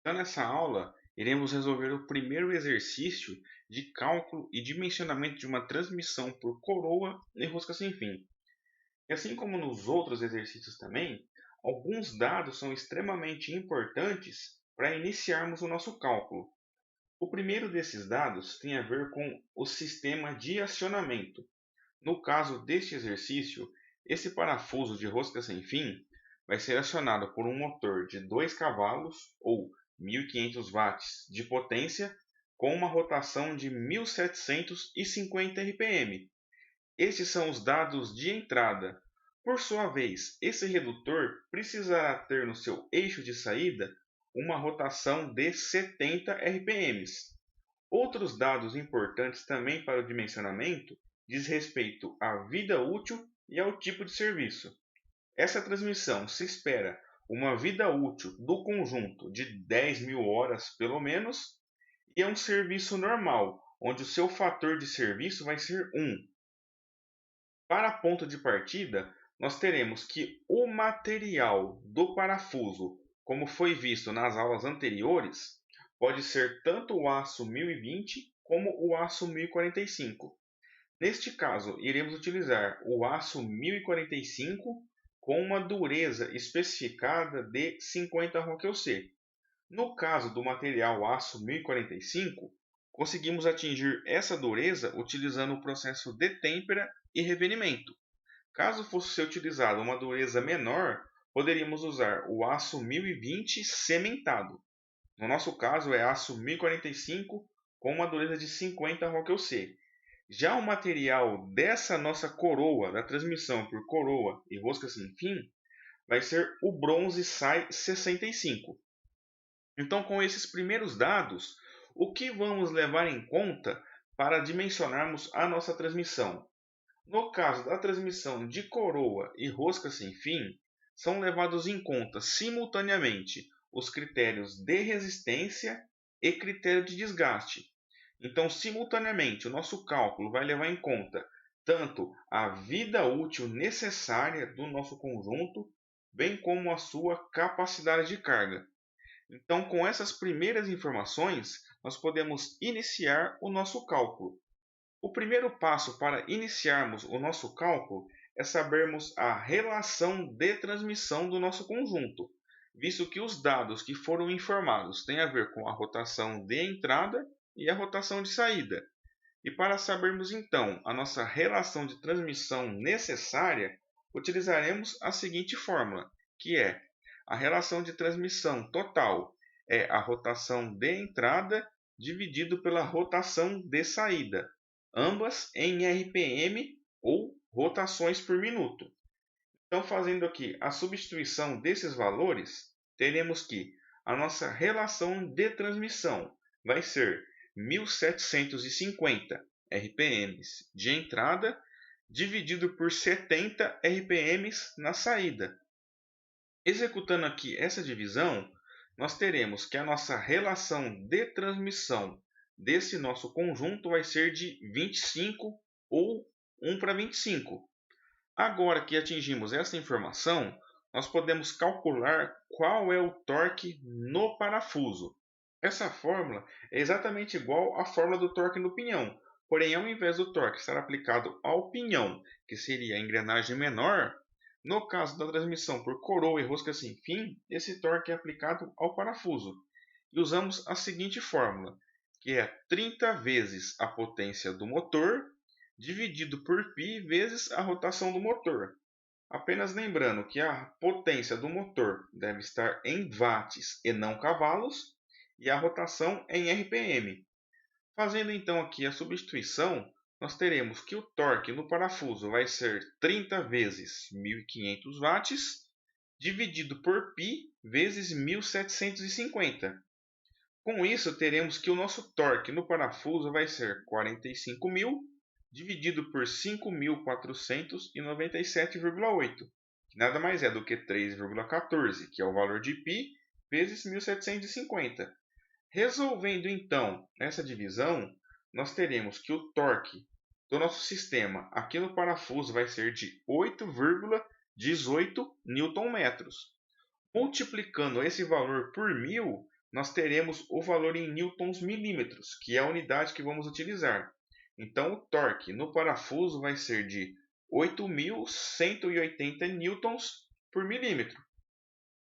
Então, nessa aula, iremos resolver o primeiro exercício de cálculo e dimensionamento de uma transmissão por coroa e rosca sem fim. E assim como nos outros exercícios também, alguns dados são extremamente importantes para iniciarmos o nosso cálculo. O primeiro desses dados tem a ver com o sistema de acionamento. No caso deste exercício, esse parafuso de rosca sem fim vai ser acionado por um motor de 2 cavalos ou 1.500 watts de potência com uma rotação de 1.750 RPM. Estes são os dados de entrada. Por sua vez, esse redutor precisará ter no seu eixo de saída uma rotação de 70 RPM. Outros dados importantes também para o dimensionamento diz respeito à vida útil e ao tipo de serviço. Essa transmissão se espera uma vida útil do conjunto de 10.000 horas pelo menos e é um serviço normal, onde o seu fator de serviço vai ser 1. Para ponto de partida, nós teremos que o material do parafuso, como foi visto nas aulas anteriores, pode ser tanto o aço 1020 como o aço 1045. Neste caso, iremos utilizar o aço 1045 com uma dureza especificada de 50 ROC. No caso do material aço 1045, conseguimos atingir essa dureza utilizando o processo de têmpera e revenimento. Caso fosse ser utilizada uma dureza menor, poderíamos usar o aço 1020 cementado. No nosso caso é aço 1045 com uma dureza de 50 ROC. Já o material dessa nossa coroa, da transmissão por coroa e rosca sem fim, vai ser o bronze SAI 65. Então, com esses primeiros dados, o que vamos levar em conta para dimensionarmos a nossa transmissão? No caso da transmissão de coroa e rosca sem fim, são levados em conta simultaneamente os critérios de resistência e critério de desgaste. Então, simultaneamente, o nosso cálculo vai levar em conta tanto a vida útil necessária do nosso conjunto, bem como a sua capacidade de carga. Então, com essas primeiras informações, nós podemos iniciar o nosso cálculo. O primeiro passo para iniciarmos o nosso cálculo é sabermos a relação de transmissão do nosso conjunto, visto que os dados que foram informados têm a ver com a rotação de entrada e a rotação de saída. E para sabermos então a nossa relação de transmissão necessária, utilizaremos a seguinte fórmula, que é a relação de transmissão total é a rotação de entrada dividido pela rotação de saída, ambas em RPM ou rotações por minuto. Então, fazendo aqui a substituição desses valores, teremos que a nossa relação de transmissão vai ser 1.750 RPM de entrada dividido por 70 RPM na saída. Executando aqui essa divisão, nós teremos que a nossa relação de transmissão desse nosso conjunto vai ser de 25 ou 1 para 25. Agora que atingimos essa informação, nós podemos calcular qual é o torque no parafuso. Essa fórmula é exatamente igual à fórmula do torque no pinhão, porém, ao invés do torque estar aplicado ao pinhão, que seria a engrenagem menor, no caso da transmissão por coroa e rosca sem fim, esse torque é aplicado ao parafuso. E usamos a seguinte fórmula, que é 30 vezes a potência do motor dividido por π vezes a rotação do motor. Apenas lembrando que a potência do motor deve estar em watts e não cavalos, e a rotação em RPM. Fazendo então aqui a substituição, nós teremos que o torque no parafuso vai ser 30 vezes 1.500 watts, dividido por π vezes 1.750. Com isso, teremos que o nosso torque no parafuso vai ser 45.000 dividido por 5.497,8, que nada mais é do que 3,14, que é o valor de π, vezes 1.750. Resolvendo então essa divisão, nós teremos que o torque do nosso sistema aqui no parafuso vai ser de 8,18 Nm. Multiplicando esse valor por 1.000, nós teremos o valor em newtons milímetros, que é a unidade que vamos utilizar. Então, o torque no parafuso vai ser de 8.180 newtons por milímetro.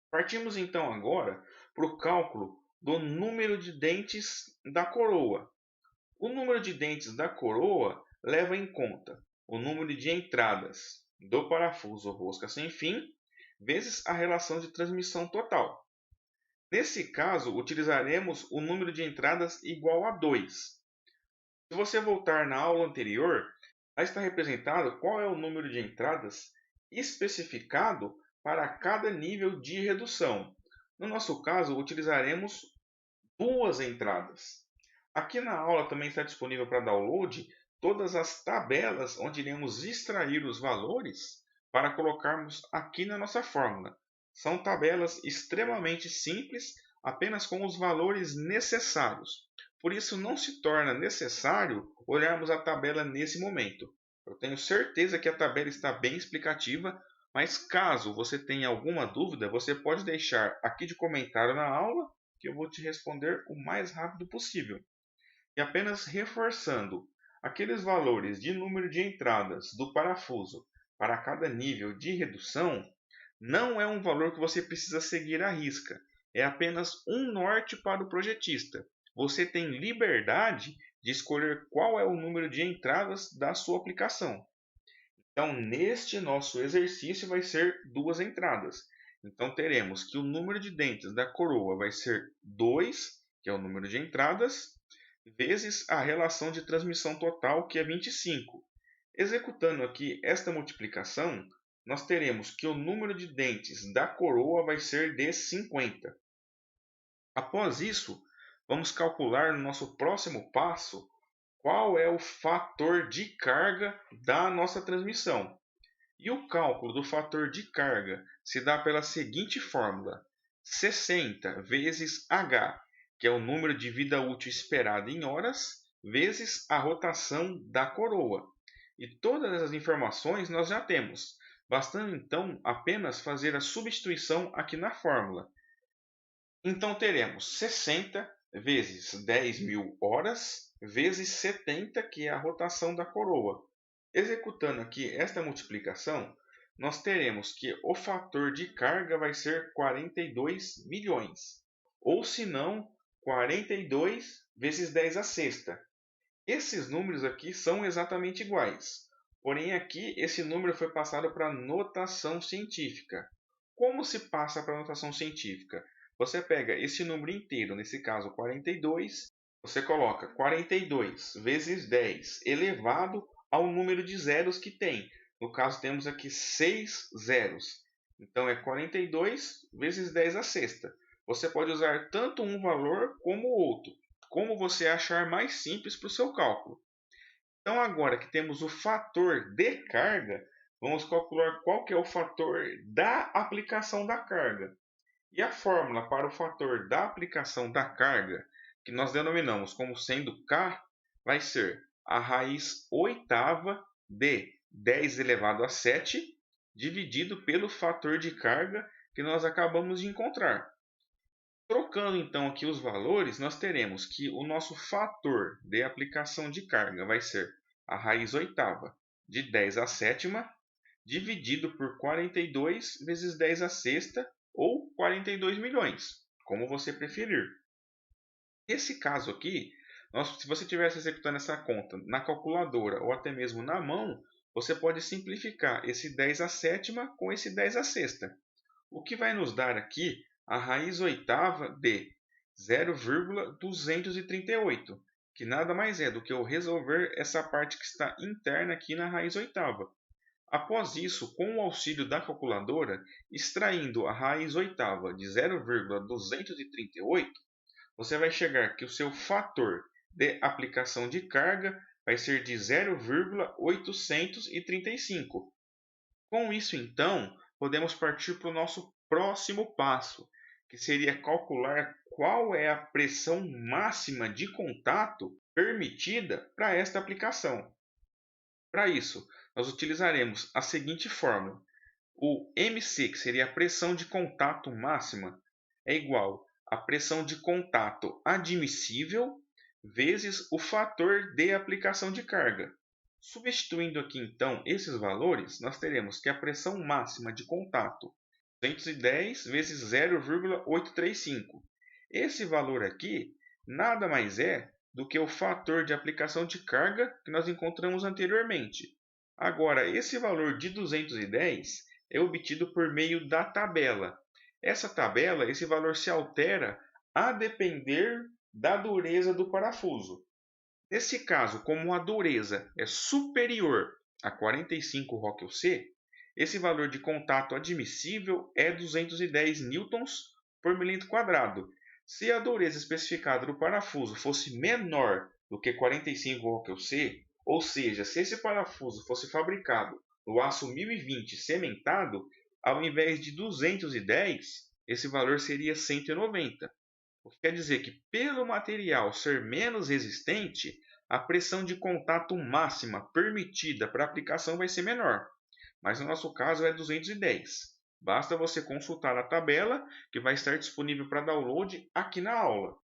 Partimos então agora para o cálculo do número de dentes da coroa. O número de dentes da coroa leva em conta o número de entradas do parafuso rosca sem fim vezes a relação de transmissão total. Nesse caso, utilizaremos o número de entradas igual a 2. Se você voltar na aula anterior, lá está representado qual é o número de entradas especificado para cada nível de redução. No nosso caso, utilizaremos duas entradas. Aqui na aula também está disponível para download todas as tabelas onde iremos extrair os valores para colocarmos aqui na nossa fórmula. São tabelas extremamente simples, apenas com os valores necessários. Por isso não se torna necessário olharmos a tabela nesse momento. Eu tenho certeza que a tabela está bem explicativa, mas caso você tenha alguma dúvida, você pode deixar aqui de comentário na aula que eu vou te responder o mais rápido possível. E apenas reforçando, aqueles valores de número de entradas do parafuso para cada nível de redução não é um valor que você precisa seguir à risca, é apenas um norte para o projetista. Você tem liberdade de escolher qual é o número de entradas da sua aplicação. Então, neste nosso exercício vai ser duas entradas. Então, teremos que o número de dentes da coroa vai ser 2, que é o número de entradas, vezes a relação de transmissão total, que é 25. Executando aqui esta multiplicação, nós teremos que o número de dentes da coroa vai ser de 50. Após isso, vamos calcular no nosso próximo passo qual é o fator de carga da nossa transmissão. E o cálculo do fator de carga se dá pela seguinte fórmula: 60 vezes H, que é o número de vida útil esperada em horas, vezes a rotação da coroa. E todas as informações nós já temos, bastando então apenas fazer a substituição aqui na fórmula. Então teremos 60 vezes 10.000 horas, vezes 70, que é a rotação da coroa. Executando aqui esta multiplicação, nós teremos que o fator de carga vai ser 42 milhões. Ou se não, 42 vezes 10 a sexta. Esses números aqui são exatamente iguais. Porém, aqui esse número foi passado para notação científica. Como se passa para notação científica? Você pega esse número inteiro, nesse caso 42, você coloca 42 vezes 10 elevado ao número de zeros que tem. No caso, temos aqui 6 zeros. Então, é 42 vezes 10 a sexta. Você pode usar tanto um valor como o outro, como você achar mais simples para o seu cálculo. Então, agora que temos o fator de carga, vamos calcular qual que é o fator da aplicação da carga. E a fórmula para o fator da aplicação da carga, que nós denominamos como sendo K, vai ser a raiz oitava de 10 elevado a 7, dividido pelo fator de carga que nós acabamos de encontrar. Trocando então aqui os valores, nós teremos que o nosso fator de aplicação de carga vai ser a raiz oitava de 10 a sétima, dividido por 42 vezes 10 a sexta, ou 42 milhões, como você preferir. Nesse caso aqui, se você estivesse executando essa conta na calculadora ou até mesmo na mão, você pode simplificar esse 10 a sétima com esse 10 a sexta, o que vai nos dar aqui a raiz oitava de 0,238, que nada mais é do que eu resolver essa parte que está interna aqui na raiz oitava. Após isso, com o auxílio da calculadora, extraindo a raiz oitava de 0,238, você vai chegar que o seu fator de aplicação de carga vai ser de 0,835. Com isso, então, podemos partir para o nosso próximo passo, que seria calcular qual é a pressão máxima de contato permitida para esta aplicação. Para isso, nós utilizaremos a seguinte fórmula: o MC, que seria a pressão de contato máxima, é igual a pressão de contato admissível vezes o fator de aplicação de carga. Substituindo aqui então esses valores, nós teremos que a pressão máxima de contato 210 vezes 0,835. Esse valor aqui nada mais é do que o fator de aplicação de carga que nós encontramos anteriormente. Agora, esse valor de 210 é obtido por meio da tabela. Essa tabela, esse valor se altera a depender da dureza do parafuso. Nesse caso, como a dureza é superior a 45 Rockel C, esse valor de contato admissível é 210 newtons por milímetro quadrado. Se a dureza especificada do parafuso fosse menor do que 45 Rockel C, ou seja, se esse parafuso fosse fabricado no aço 1020 cementado, ao invés de 210, esse valor seria 190. O que quer dizer que, pelo material ser menos resistente, a pressão de contato máxima permitida para a aplicação vai ser menor. Mas no nosso caso é 210. Basta você consultar a tabela que vai estar disponível para download aqui na aula.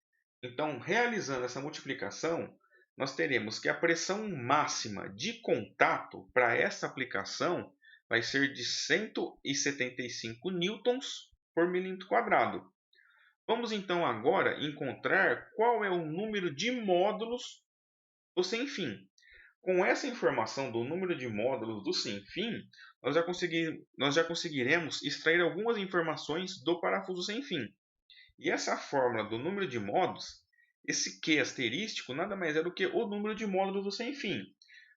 Então, realizando essa multiplicação, nós teremos que a pressão máxima de contato para essa aplicação vai ser de 175 newtons por milímetro quadrado. Vamos então agora encontrar qual é o número de módulos do sem fim. Com essa informação do número de módulos do sem fim, nós já conseguiremos extrair algumas informações do parafuso sem fim. E essa fórmula do número de módulos, esse Q asterístico, nada mais é do que o número de módulos do sem fim.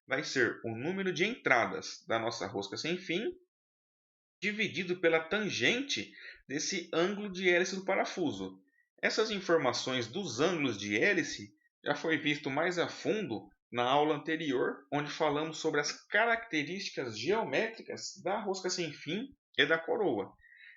Vai ser o número de entradas da nossa rosca sem fim dividido pela tangente desse ângulo de hélice do parafuso. Essas informações dos ângulos de hélice já foi visto mais a fundo na aula anterior, onde falamos sobre as características geométricas da rosca sem fim e da coroa.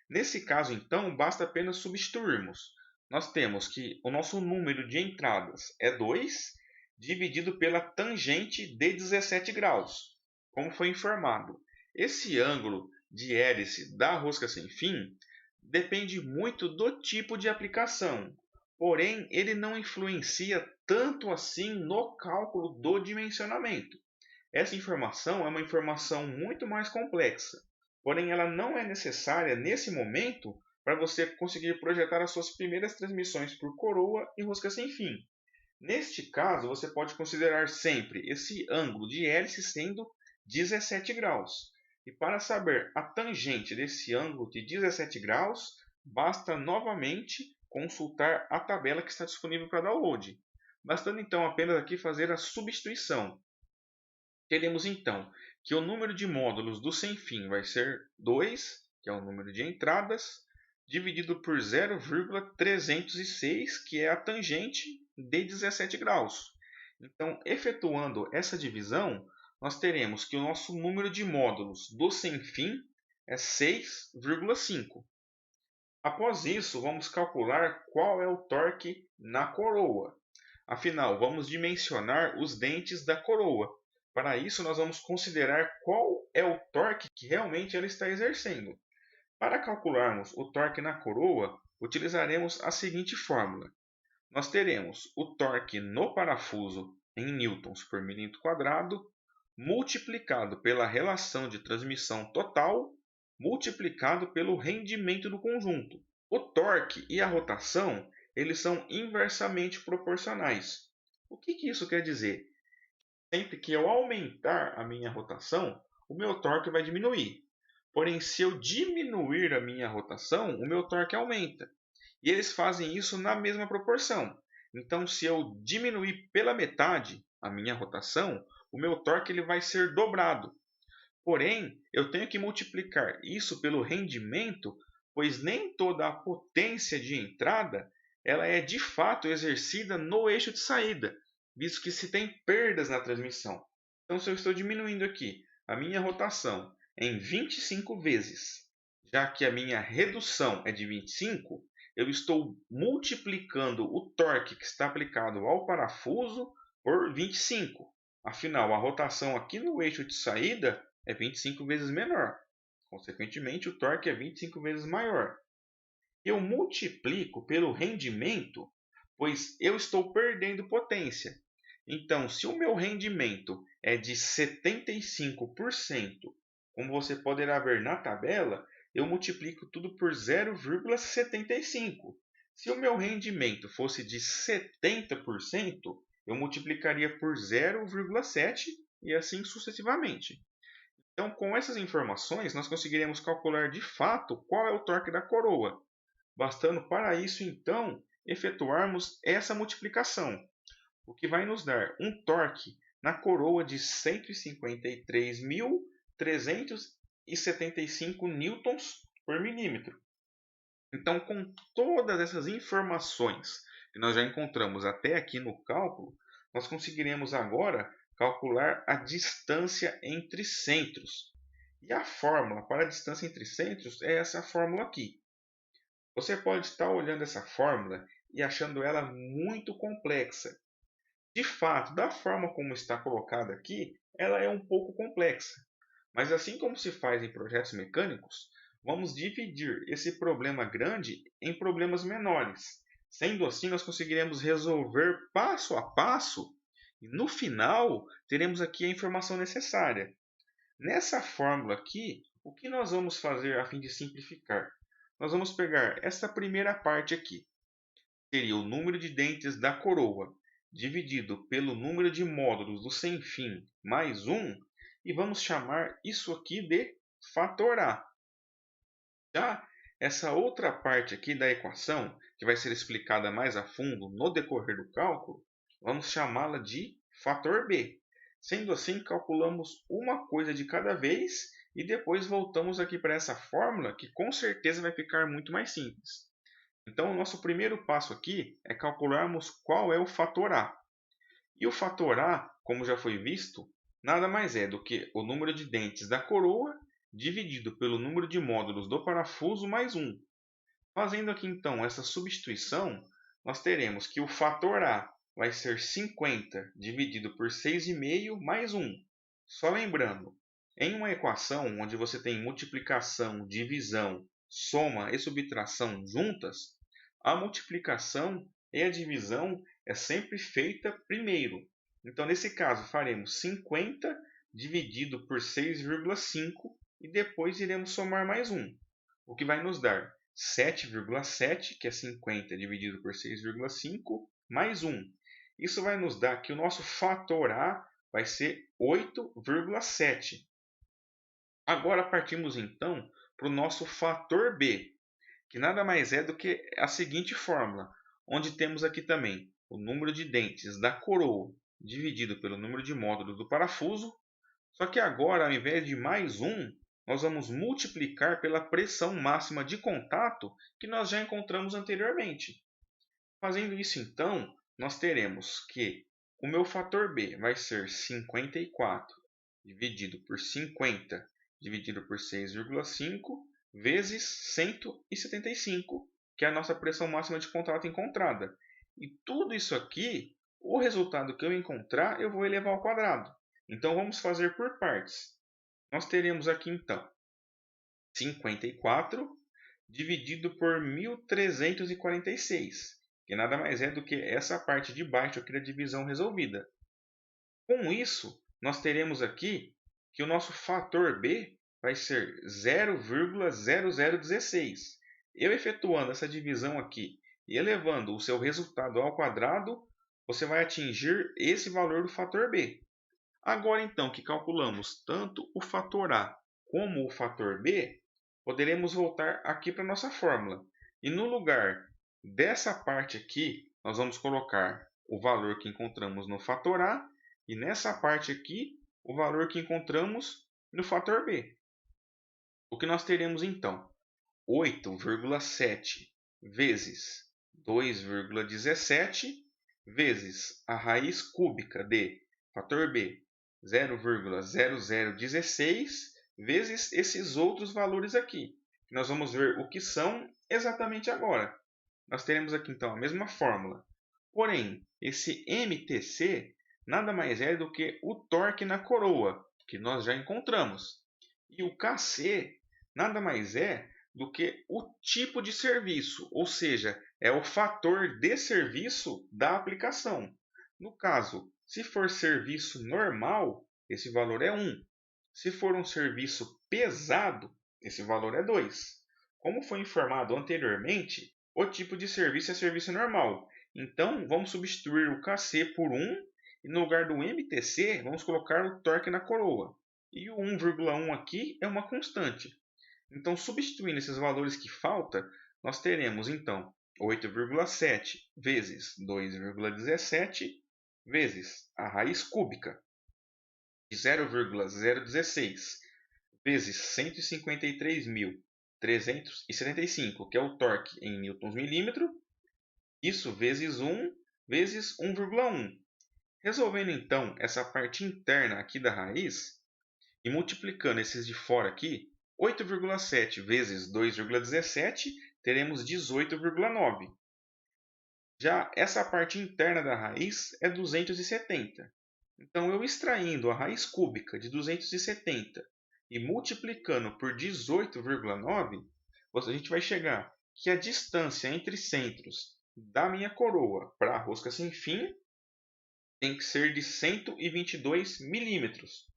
Nesse caso, então, basta apenas substituirmos. Nós temos que o nosso número de entradas é 2, dividido pela tangente de 17 graus, como foi informado. Esse ângulo de hélice da rosca sem fim depende muito do tipo de aplicação, porém ele não influencia tanto assim no cálculo do dimensionamento. Essa informação é uma informação muito mais complexa, porém ela não é necessária nesse momento para você conseguir projetar as suas primeiras transmissões por coroa e rosca sem fim. Neste caso, você pode considerar sempre esse ângulo de hélice sendo 17 graus. E para saber a tangente desse ângulo de 17 graus, basta novamente consultar a tabela que está disponível para download. Bastando então apenas aqui fazer a substituição. Teremos então que o número de módulos do sem fim vai ser 2, que é o número de entradas, dividido por 0,306, que é a tangente de 17 graus. Então, efetuando essa divisão, nós teremos que o nosso número de módulos do sem fim é 6,5. Após isso, vamos calcular qual é o torque na coroa. Afinal, vamos dimensionar os dentes da coroa. Para isso, nós vamos considerar qual é o torque que realmente ela está exercendo. Para calcularmos o torque na coroa, utilizaremos a seguinte fórmula. Nós teremos o torque no parafuso em newtons por milímetro quadrado, multiplicado pela relação de transmissão total, multiplicado pelo rendimento do conjunto. O torque e a rotação, eles são inversamente proporcionais. O que isso quer dizer? Sempre que eu aumentar a minha rotação, o meu torque vai diminuir. Porém, se eu diminuir a minha rotação, o meu torque aumenta. E eles fazem isso na mesma proporção. Então, se eu diminuir pela metade a minha rotação, o meu torque ele vai ser dobrado. Porém, eu tenho que multiplicar isso pelo rendimento, pois nem toda a potência de entrada ela é de fato exercida no eixo de saída, visto que se tem perdas na transmissão. Então, se eu estou diminuindo aqui a minha rotação em 25 vezes, já que a minha redução é de 25, eu estou multiplicando o torque que está aplicado ao parafuso por 25. Afinal, a rotação aqui no eixo de saída é 25 vezes menor. Consequentemente, o torque é 25 vezes maior. Eu multiplico pelo rendimento, pois eu estou perdendo potência. Então, se o meu rendimento é de 75%, como você poderá ver na tabela, eu multiplico tudo por 0,75. Se o meu rendimento fosse de 70%, eu multiplicaria por 0,7 e assim sucessivamente. Então, com essas informações, nós conseguiremos calcular de fato qual é o torque da coroa, bastando para isso, então, efetuarmos essa multiplicação, o que vai nos dar um torque na coroa de 153.375 newtons por milímetro. Então, com todas essas informações que nós já encontramos até aqui no cálculo, nós conseguiremos agora calcular a distância entre centros. E a fórmula para a distância entre centros é essa fórmula aqui. Você pode estar olhando essa fórmula e achando ela muito complexa. De fato, da forma como está colocada aqui, ela é um pouco complexa. Mas assim como se faz em projetos mecânicos, vamos dividir esse problema grande em problemas menores. Sendo assim, nós conseguiremos resolver passo a passo e no final teremos aqui a informação necessária. Nessa fórmula aqui, o que nós vamos fazer a fim de simplificar? Nós vamos pegar essa primeira parte aqui, seria o número de dentes da coroa, dividido pelo número de módulos do sem fim mais 1, e vamos chamar isso aqui de fator A. Já essa outra parte aqui da equação, que vai ser explicada mais a fundo no decorrer do cálculo, vamos chamá-la de fator B. Sendo assim, calculamos uma coisa de cada vez e depois voltamos aqui para essa fórmula, que com certeza vai ficar muito mais simples. Então, o nosso primeiro passo aqui é calcularmos qual é o fator A. E o fator A, como já foi visto, nada mais é do que o número de dentes da coroa dividido pelo número de módulos do parafuso mais 1. Fazendo aqui então essa substituição, nós teremos que o fator A vai ser 50 dividido por 6,5 mais 1. Só lembrando, em uma equação onde você tem multiplicação, divisão, soma e subtração juntas, a multiplicação e a divisão é sempre feita primeiro. Então, nesse caso, faremos 50 dividido por 6,5 e depois iremos somar mais 1, o que vai nos dar 7,7, que é 50 dividido por 6,5, mais 1. Isso vai nos dar que o nosso fator A vai ser 8,7. Agora partimos então para o nosso fator B, que nada mais é do que a seguinte fórmula, onde temos aqui também o número de dentes da coroa dividido pelo número de módulos do parafuso, só que agora, ao invés de mais 1, nós vamos multiplicar pela pressão máxima de contato que nós já encontramos anteriormente. Fazendo isso, então, nós teremos que o meu fator B vai ser 54 dividido por 50 dividido por 6,5 vezes 175, que é a nossa pressão máxima de contato encontrada. E tudo isso aqui, o resultado que eu encontrar, eu vou elevar ao quadrado. Então vamos fazer por partes. Nós teremos aqui então 54 dividido por 1346, que nada mais é do que essa parte de baixo aqui da divisão resolvida. Com isso, nós teremos aqui que o nosso fator B vai ser 0,0016. Eu efetuando essa divisão aqui e elevando o seu resultado ao quadrado, você vai atingir esse valor do fator B. Agora, então, que calculamos tanto o fator A como o fator B, poderemos voltar aqui para a nossa fórmula. E no lugar dessa parte aqui, nós vamos colocar o valor que encontramos no fator A e nessa parte aqui, o valor que encontramos no fator B. O que nós teremos então? 8,7 vezes 2,17 vezes a raiz cúbica de fator B 0,0016 vezes esses outros valores aqui. Nós vamos ver o que são exatamente agora. Nós teremos aqui então a mesma fórmula. Porém, esse MTC nada mais é do que o torque na coroa, que nós já encontramos. E o KC nada mais é do que o tipo de serviço, ou seja, é o fator de serviço da aplicação. No caso, se for serviço normal, esse valor é 1. Se for um serviço pesado, esse valor é 2. Como foi informado anteriormente, o tipo de serviço é serviço normal. Então, vamos substituir o KC por 1 e no lugar do MTC, vamos colocar o torque na coroa. E o 1,1 aqui é uma constante. Então, substituindo esses valores que faltam, nós teremos então 8,7 vezes 2,17 vezes a raiz cúbica de 0,016 vezes 153.375, que é o torque em newtons milímetro, isso vezes 1 vezes 1,1. Resolvendo então essa parte interna aqui da raiz e multiplicando esses de fora aqui, 8,7 vezes 2,17, teremos 18,9. Já essa parte interna da raiz é 270. Então, eu extraindo a raiz cúbica de 270 e multiplicando por 18,9, a gente vai chegar que a distância entre centros da minha coroa para a rosca sem fim tem que ser de 122 milímetros.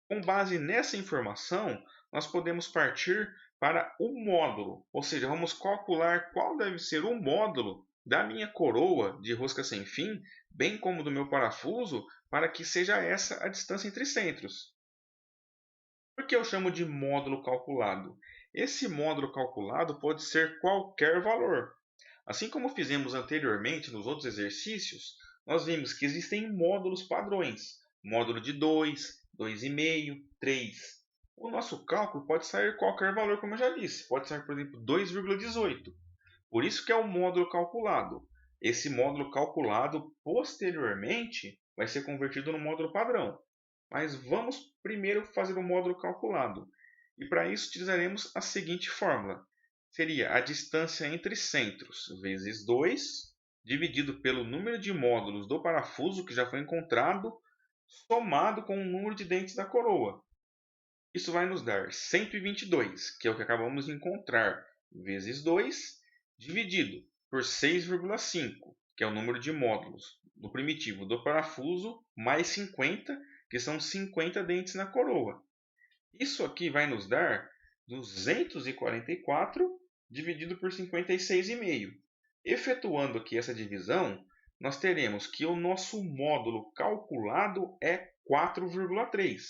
Com base nessa informação, nós podemos partir para o módulo, ou seja, vamos calcular qual deve ser o módulo da minha coroa de rosca sem fim, bem como do meu parafuso, para que seja essa a distância entre centros. Por que eu chamo de módulo calculado? Esse módulo calculado pode ser qualquer valor. Assim como fizemos anteriormente nos outros exercícios, nós vimos que existem módulos padrões. Módulo de 2, 2,5, 3. O nosso cálculo pode sair qualquer valor, como eu já disse. Pode sair, por exemplo, 2,18. Por isso que é o módulo calculado. Esse módulo calculado, posteriormente, vai ser convertido no módulo padrão. Mas vamos primeiro fazer o módulo calculado. E para isso utilizaremos a seguinte fórmula. Seria a distância entre centros vezes 2, dividido pelo número de módulos do parafuso que já foi encontrado, somado com o número de dentes da coroa. Isso vai nos dar 122, que é o que acabamos de encontrar, vezes 2, dividido por 6,5, que é o número de módulos do primitivo do parafuso, mais 50, que são 50 dentes na coroa. Isso aqui vai nos dar 244 dividido por 56,5. Efetuando aqui essa divisão, nós teremos que o nosso módulo calculado é 4,3.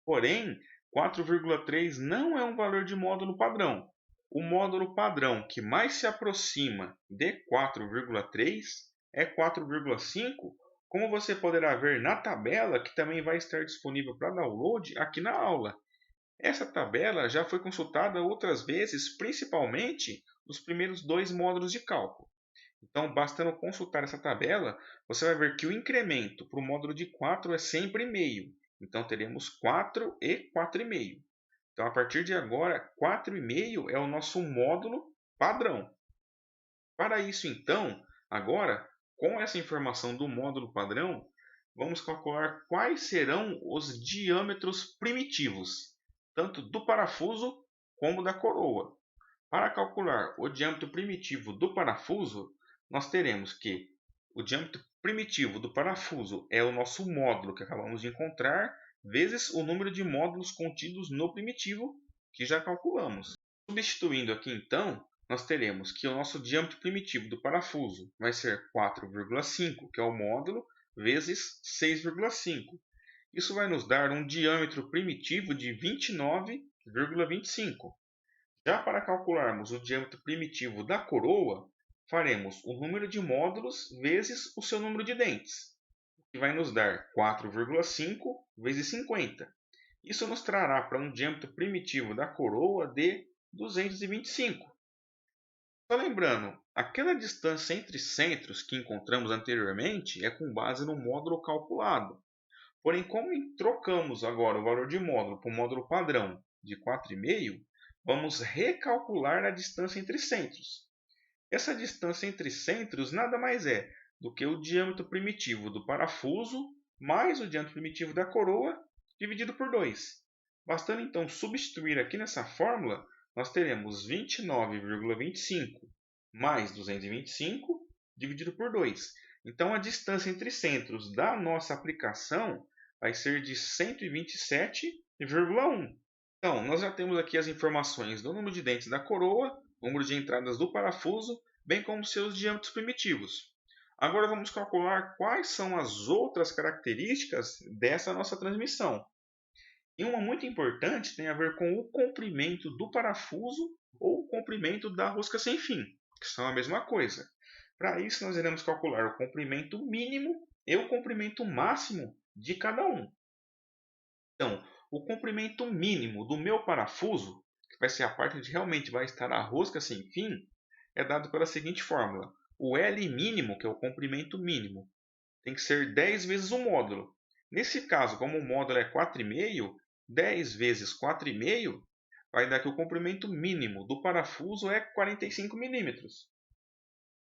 Porém, 4,3 não é um valor de módulo padrão. O módulo padrão que mais se aproxima de 4,3 é 4,5, como você poderá ver na tabela que também vai estar disponível para download aqui na aula. Essa tabela já foi consultada outras vezes, principalmente nos primeiros 2 módulos de cálculo. Então, bastando consultar essa tabela, você vai ver que o incremento para o módulo de 4 é sempre meio. Então, teremos 4 e 4,5. Então, a partir de agora, 4,5 é o nosso módulo padrão. Para isso, então, agora, com essa informação do módulo padrão, vamos calcular quais serão os diâmetros primitivos, tanto do parafuso como da coroa. Para calcular o diâmetro primitivo do parafuso, nós teremos que o diâmetro primitivo do parafuso é o nosso módulo que acabamos de encontrar, vezes o número de módulos contidos no primitivo, que já calculamos. Substituindo aqui então, nós teremos que o nosso diâmetro primitivo do parafuso vai ser 4,5, que é o módulo, vezes 6,5. Isso vai nos dar um diâmetro primitivo de 29,25. Já para calcularmos o diâmetro primitivo da coroa, faremos o número de módulos vezes o seu número de dentes, que vai nos dar 4,5 vezes 50. Isso nos trará para um diâmetro primitivo da coroa de 225. Só lembrando, aquela distância entre centros que encontramos anteriormente é com base no módulo calculado. Porém, como trocamos agora o valor de módulo para o módulo padrão de 4,5, vamos recalcular a distância entre centros. Essa distância entre centros nada mais é do que o diâmetro primitivo do parafuso mais o diâmetro primitivo da coroa dividido por 2. Bastando então substituir aqui nessa fórmula, nós teremos 29,25 mais 225 dividido por 2. Então, a distância entre centros da nossa aplicação vai ser de 127,1. Então, nós já temos aqui as informações do número de dentes da coroa, número de entradas do parafuso, bem como seus diâmetros primitivos. Agora vamos calcular quais são as outras características dessa nossa transmissão. E uma muito importante tem a ver com o comprimento do parafuso ou o comprimento da rosca sem fim, que são a mesma coisa. Para isso, nós iremos calcular o comprimento mínimo e o comprimento máximo de cada um. Então, o comprimento mínimo do meu parafuso, que vai ser a parte onde realmente vai estar a rosca sem fim, é dado pela seguinte fórmula. O L mínimo, que é o comprimento mínimo, tem que ser 10 vezes o módulo. Nesse caso, como o módulo é 4,5, 10 vezes 4,5 vai dar que o comprimento mínimo do parafuso é 45 milímetros.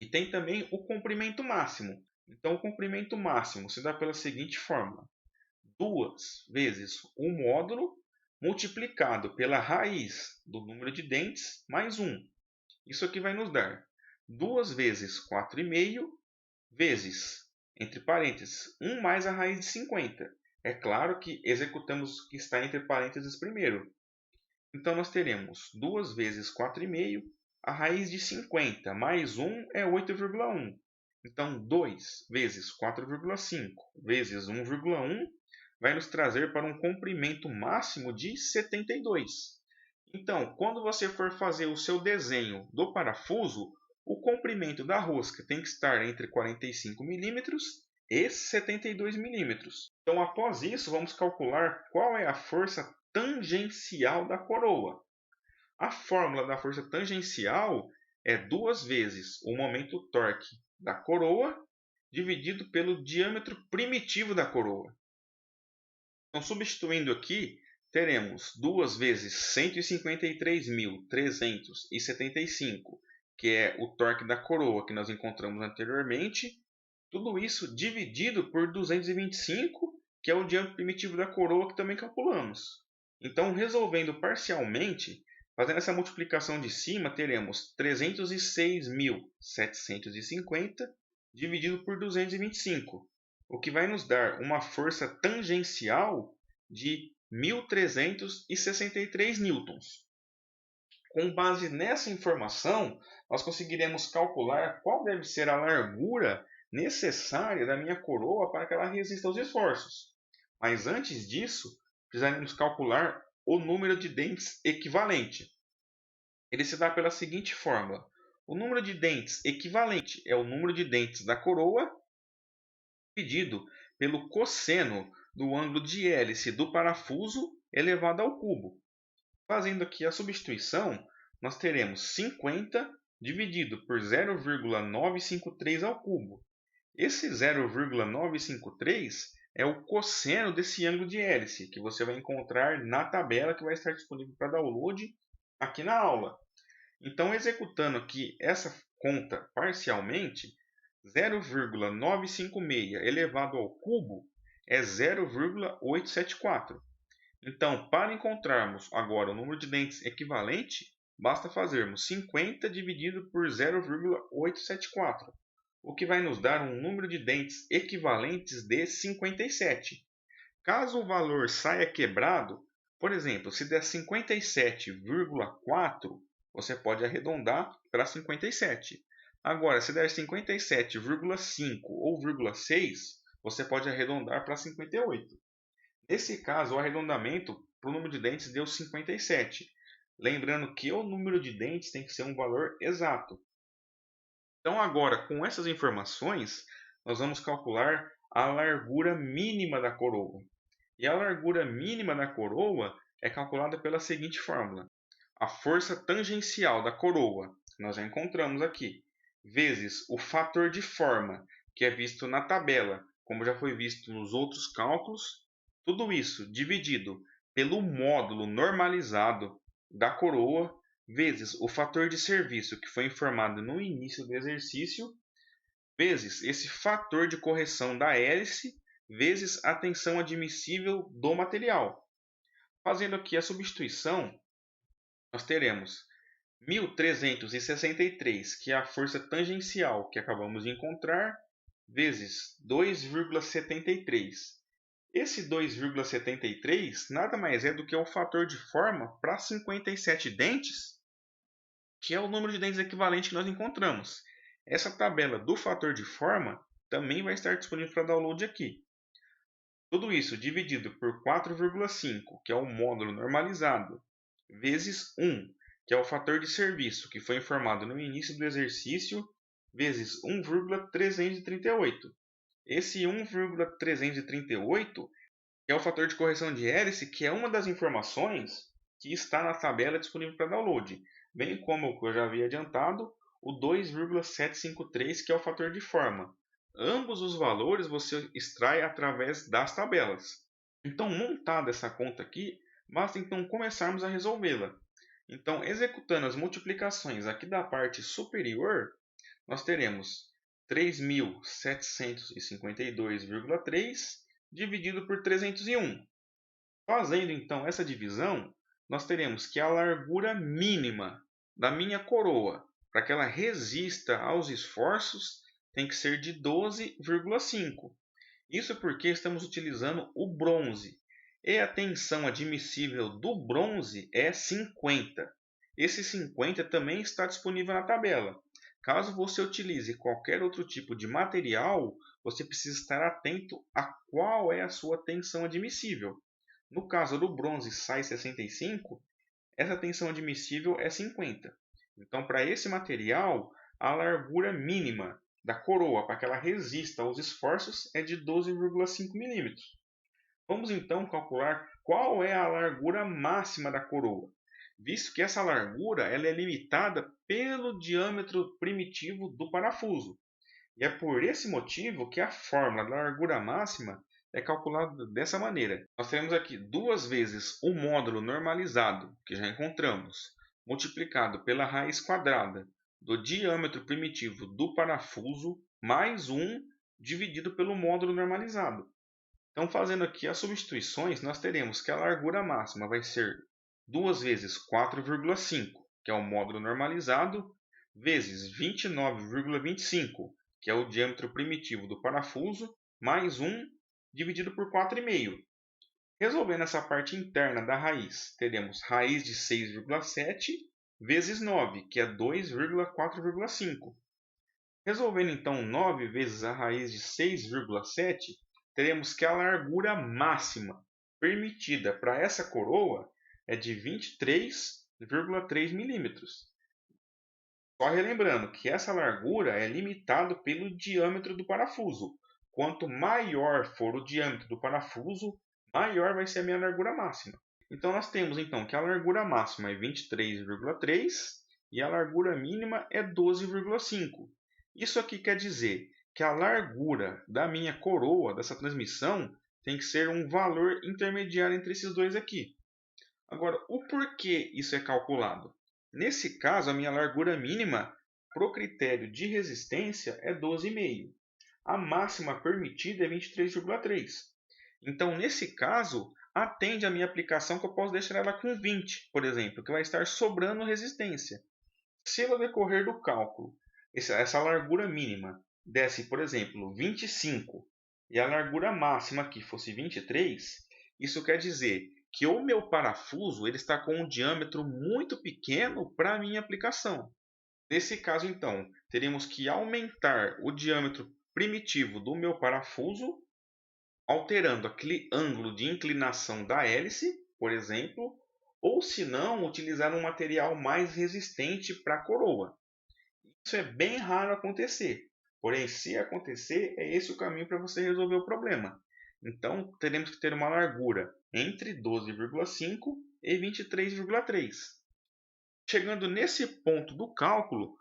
E tem também o comprimento máximo. Então, o comprimento máximo se dá pela seguinte fórmula. 2 vezes o módulo multiplicado pela raiz do número de dentes mais 1. Isso aqui vai nos dar 2 vezes 4,5 vezes, entre parênteses, 1 mais a raiz de 50. É claro que executamos o que está entre parênteses primeiro. Então, nós teremos 2 vezes 4,5, a raiz de 50 mais 1 é 8,1. Então, 2 vezes 4,5 vezes 1,1 vai nos trazer para um comprimento máximo de 72. Então, quando você for fazer o seu desenho do parafuso, o comprimento da rosca tem que estar entre 45 milímetros e 72 milímetros. Então, após isso, vamos calcular qual é a força tangencial da coroa. A fórmula da força tangencial é 2 vezes o momento torque da coroa dividido pelo diâmetro primitivo da coroa. Então, substituindo aqui, teremos 2 vezes 153.375, que é o torque da coroa que nós encontramos anteriormente. Tudo isso dividido por 225, que é o diâmetro primitivo da coroa que também calculamos. Então, resolvendo parcialmente, fazendo essa multiplicação de cima, teremos 306.750 dividido por 225, o que vai nos dar uma força tangencial de 1.363 newtons. Com base nessa informação, nós conseguiremos calcular qual deve ser a largura necessária da minha coroa para que ela resista aos esforços. Mas antes disso, precisaremos calcular o número de dentes equivalente. Ele se dá pela seguinte fórmula. O número de dentes equivalente é o número de dentes da coroa dividido pelo cosseno do ângulo de hélice do parafuso elevado ao cubo. Fazendo aqui a substituição, nós teremos 50 dividido por 0,953 ao cubo. Esse 0,953 é o cosseno desse ângulo de hélice, que você vai encontrar na tabela que vai estar disponível para download aqui na aula. Então, executando aqui essa conta parcialmente, 0,956 elevado ao cubo é 0,874. Então, para encontrarmos agora o número de dentes equivalente, basta fazermos 50 dividido por 0,874, o que vai nos dar um número de dentes equivalentes de 57. Caso o valor saia quebrado, por exemplo, se der 57,4, você pode arredondar para 57. Agora, se der 57,5 ou 0,6, você pode arredondar para 58. Nesse caso, o arredondamento para o número de dentes deu 57. Lembrando que o número de dentes tem que ser um valor exato. Então, agora, com essas informações, nós vamos calcular a largura mínima da coroa. E a largura mínima da coroa é calculada pela seguinte fórmula. A força tangencial da coroa, que nós já encontramos aqui, vezes o fator de forma, que é visto na tabela, como já foi visto nos outros cálculos, tudo isso dividido pelo módulo normalizado da coroa, vezes o fator de serviço, que foi informado no início do exercício, vezes esse fator de correção da hélice, vezes a tensão admissível do material. Fazendo aqui a substituição, nós teremos 1.363, que é a força tangencial que acabamos de encontrar, vezes 2,73. Esse 2,73 nada mais é do que o fator de forma para 57 dentes, que é o número de dentes equivalente que nós encontramos. Essa tabela do fator de forma também vai estar disponível para download aqui. Tudo isso dividido por 4,5, que é o módulo normalizado, vezes 1, que é o fator de serviço, que foi informado no início do exercício, vezes 1,338. Esse 1,338 é o fator de correção de hélice, que é uma das informações que está na tabela disponível para download, bem como eu já havia adiantado, o 2,753, que é o fator de forma. Ambos os valores você extrai através das tabelas. Então, montada essa conta aqui, basta então começarmos a resolvê-la. Então, executando as multiplicações aqui da parte superior, nós teremos 3.752,3 dividido por 301. Fazendo então essa divisão, nós teremos que a largura mínima da minha coroa, para que ela resista aos esforços, tem que ser de 12,5. Isso porque estamos utilizando o bronze. E a tensão admissível do bronze é 50. Esse 50 também está disponível na tabela. Caso você utilize qualquer outro tipo de material, você precisa estar atento a qual é a sua tensão admissível. No caso do bronze SAI 65, essa tensão admissível é 50. Então, para esse material, a largura mínima da coroa para que ela resista aos esforços é de 12,5 milímetros. Vamos então calcular qual é a largura máxima da coroa, visto que essa largura ela é limitada pelo diâmetro primitivo do parafuso. E é por esse motivo que a fórmula da largura máxima é calculada dessa maneira. Nós teremos aqui 2 vezes o módulo normalizado, que já encontramos, multiplicado pela raiz quadrada do diâmetro primitivo do parafuso, mais 1 dividido pelo módulo normalizado. Então, fazendo aqui as substituições, nós teremos que a largura máxima vai ser 2 vezes 4,5, que é o módulo normalizado, vezes 29,25, que é o diâmetro primitivo do parafuso, mais 1 dividido por 4,5. Resolvendo essa parte interna da raiz, teremos raiz de 6,7 vezes 9, que é 2,4,5. Resolvendo então 9 vezes a raiz de 6,7, teremos que a largura máxima permitida para essa coroa é de 23,3 milímetros. Só relembrando que essa largura é limitada pelo diâmetro do parafuso. Quanto maior for o diâmetro do parafuso, maior vai ser a minha largura máxima. Então nós temos então que a largura máxima é 23,3 e a largura mínima é 12,5. Isso aqui quer dizer que a largura da minha coroa, dessa transmissão, tem que ser um valor intermediário entre esses dois aqui. Agora, o porquê isso é calculado? Nesse caso, a minha largura mínima, para o critério de resistência, é 12,5. A máxima permitida é 23,3. Então, nesse caso, atende a minha aplicação que eu posso deixar ela com 20, por exemplo, que vai estar sobrando resistência. Se no decorrer do cálculo, essa largura mínima desse, por exemplo, 25 e a largura máxima aqui fosse 23, isso quer dizer que o meu parafuso ele está com um diâmetro muito pequeno para a minha aplicação. Nesse caso, então, teríamos que aumentar o diâmetro primitivo do meu parafuso, alterando aquele ângulo de inclinação da hélice, por exemplo, ou se não, utilizar um material mais resistente para a coroa. Isso é bem raro acontecer, porém, se acontecer, é esse o caminho para você resolver o problema. Então, teremos que ter uma largura entre 12,5 e 23,3. Chegando nesse ponto do cálculo,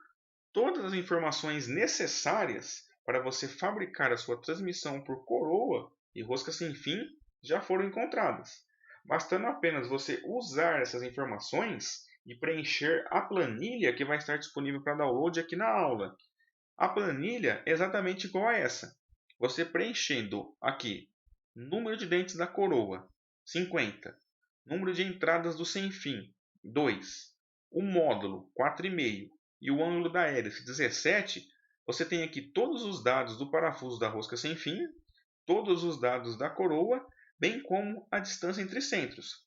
todas as informações necessárias para você fabricar a sua transmissão por coroa e rosca sem fim já foram encontradas, bastando apenas você usar essas informações e preencher a planilha que vai estar disponível para download aqui na aula. A planilha é exatamente igual a essa. Você preenchendo aqui número de dentes da coroa, 50, número de entradas do sem fim, 2, o módulo 4,5 e o ângulo da hélice 17, você tem aqui todos os dados do parafuso da rosca sem fim, todos os dados da coroa, bem como a distância entre centros.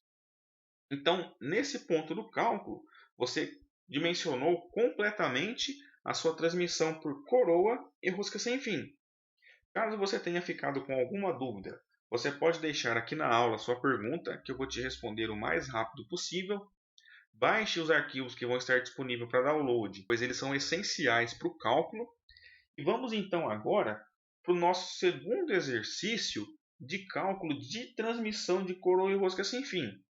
Então, nesse ponto do cálculo, você dimensionou completamente a sua transmissão por coroa e rosca sem fim. Caso você tenha ficado com alguma dúvida, você pode deixar aqui na aula sua pergunta, que eu vou te responder o mais rápido possível. Baixe os arquivos que vão estar disponíveis para download, pois eles são essenciais para o cálculo. E vamos então agora para o nosso segundo exercício de cálculo de transmissão de coroa e rosca sem fim.